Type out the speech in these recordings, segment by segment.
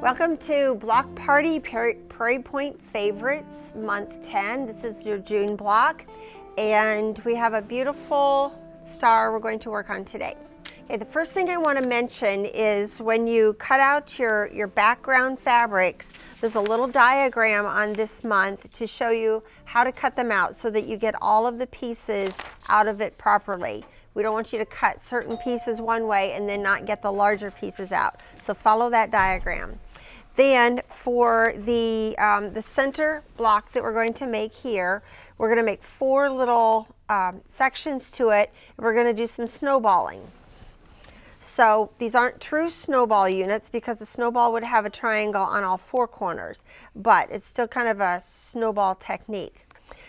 Welcome to Block Party Prairie Point Favorites Month 10. This is your June block, and we have a beautiful star we're going to work on today. Okay, the first thing I want to mention is when you cut out your background fabrics, there's a little diagram on this month to show you how to cut them out so that you get all of the pieces out of it properly. We don't want you to cut certain pieces one way and then not get the larger pieces out. So follow that diagram. Then for the center block that we're going to make here, we're going to make 4 little sections to it, and we're going to do some snowballing. So these aren't true snowball units because the snowball would have a triangle on all 4 corners, but it's still kind of a snowball technique.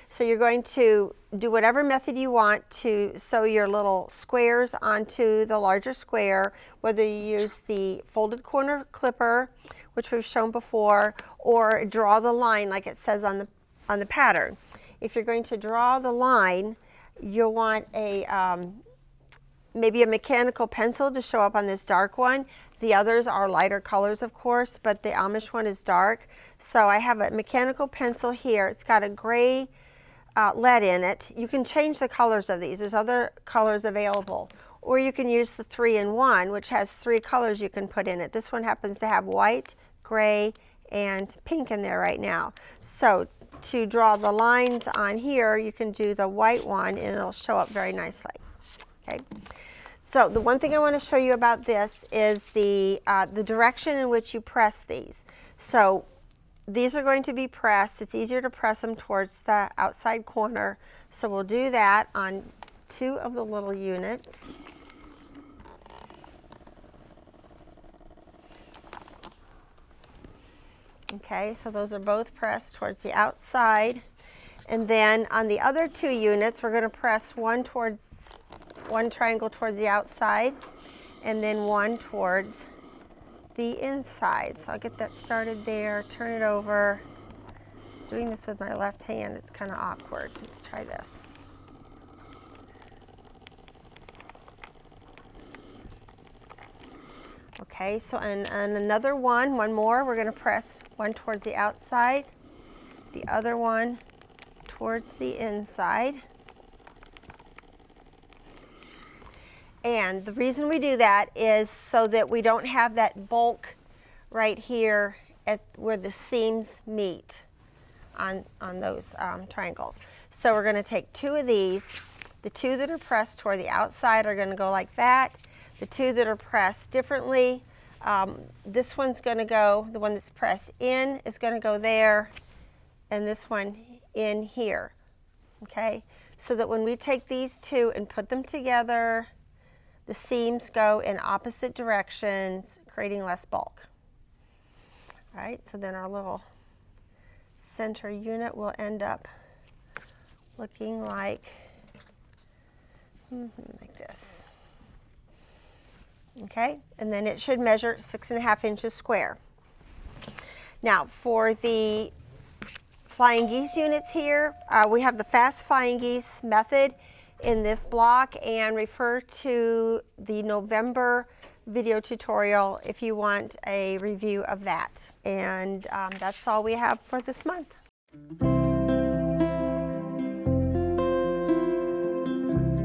So you're going to do whatever method you want to sew your little squares onto the larger square, whether you use the folded corner clipper, which we've shown before, or draw the line like it says on the pattern. If you're going to draw the line, you'll want a maybe a mechanical pencil to show up on this dark one. The others are lighter colors, of course, but the Amish one is dark. So I have a mechanical pencil here. It's got a gray lead in it. You can change the colors of these. There's other colors available. Or you can use the 3-in-1, which has 3 colors you can put in it. This one happens to have white, gray, and pink in there right now. So to draw the lines on here, you can do the white one and it'll show up very nicely. Okay. So the one thing I want to show you about this is the direction in which you press these. So these are going to be pressed. It's easier to press them towards the outside corner. So we'll do that on 2 of the little units. Okay, so those are both pressed towards the outside. And then on the other 2 units, we're going to press one triangle towards the outside and then one towards the inside. So I'll get that started there, turn it over. Doing this with my left hand, it's kind of awkward. Let's try this. Okay, so and another one more, we're going to press one towards the outside, the other one towards the inside. And the reason we do that is so that we don't have that bulk right here at where the seams meet on those triangles. So we're going to take 2 of these. The 2 that are pressed toward the outside are going to go like that. The 2 that are pressed differently, this one's going to go, the one that's pressed in is going to go there, and this one in here. Okay, so that when we take these 2 and put them together, the seams go in opposite directions, creating less bulk. All right, so then our little center unit will end up looking like this. Okay, and then it should measure 6.5 inches square. Now for the flying geese units here, we have the fast flying geese method in this block, and refer to the November video tutorial if you want a review of that. And that's all we have for this month.